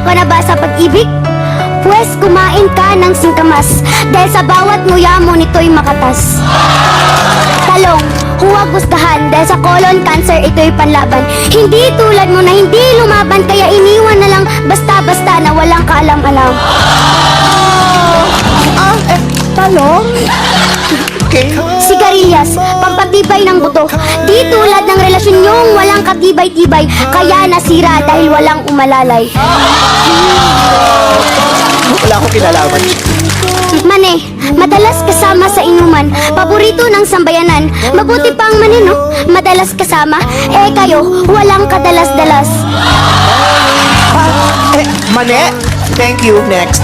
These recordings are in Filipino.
ka na ba sa pag-ibig? Pwes kumain ka ng singkamas, dahil sa bawat nguya mo nito'y makatas. Talong, huwag gustahan, dahil sa colon cancer ito'y panlaban. Hindi tulad mo na hindi lumaban, kaya iniwan na lang basta-basta na walang kaalam-alam. Talong? Okay. Sigarilyas, pampatibay ng buto. Di tulad ng relasyon niyong walang katibay-tibay, kaya nasira dahil walang umalalay. Wala akong kinalaman. Mane, madalas kasama sa inuman, paborito ng sambayanan. Mabuti pang mane, no? Madalas kasama, kayo, walang kadalas-dalas. Mane? Thank you. Next.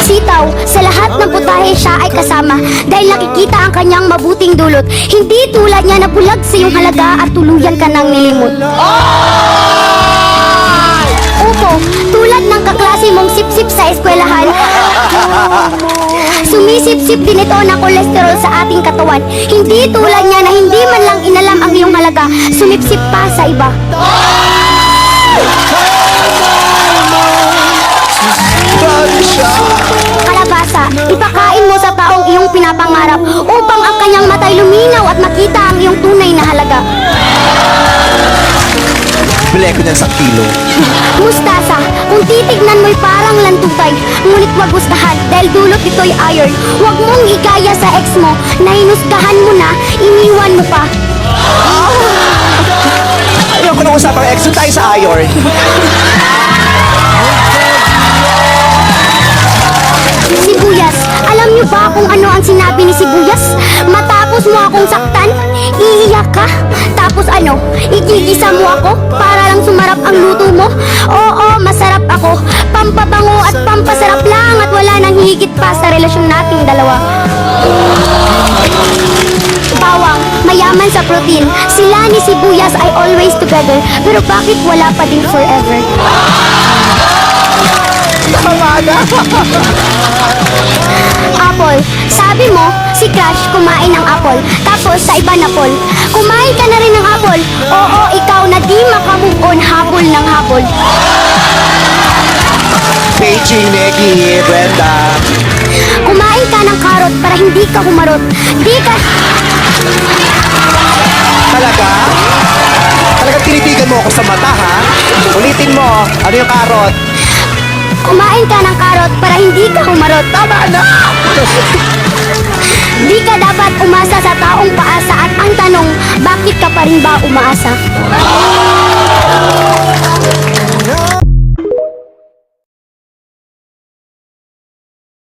Sitaw, sa lahat ng putahe siya ay kasama, dahil nakikita ang kanyang mabuting dulot. Hindi tulad niya na bulag sa iyong halaga at tuluyan ka ng nilimot. Upo, tulad ng kaklase mong sip-sip sa eskwelahan. Sumisip-sip din ito ng kolesterol sa ating katawan. Hindi tulad niya na hindi man lang inalam ang iyong halaga, sumipsip pa sa iba. Kalabasa, ipakain mo sa taong iyong pinapangarap upang ang kanyang matay luminaw at makita ang iyong tunay na halaga. Bili ko niyan sa kilo. Mustasa, kung titignan mo'y parang lantutay, ngunit wag gustahan dahil dulot ito'y iron. Huwag mong igaya sa ex mo na hinusgahan mo na, iniwan mo pa. Ayoko na usapang ex. Doon tayo sa iron. Sibuyas, alam niyo ba kung ano ang sinabi ni Sibuyas? Matapos mo akong saktan, iiyak ka. Tapos ano, igigisa mo ako para lang sumarap ang luto mo? Oo, masarap ako. Pampabango at pampasarap lang at wala nang higit pa sa relasyon nating dalawa. Bawang, mayaman sa protein. Sila ni Sibuyas ay always together. Pero bakit wala pa din forever? Tama na. Apple, sabi mo, si Crush kumain ng apple. Tapos sa iba na Paul, kumain ka na rin ng apple. Oo, ikaw na di makamove on habol ng habol. Peachy, Neki, Brenda. Kumain ka ng karot para hindi ka humarot. Di ka... Talaga? Talagang tinitigan mo ako sa mata, ha? Ulitin mo. Ano yung karot? Kumain ka ng karot para hindi ka humarot. Tama na! Di ka dapat umasa sa taong paasa at ang tanong, bakit ka pa rin ba umaasa?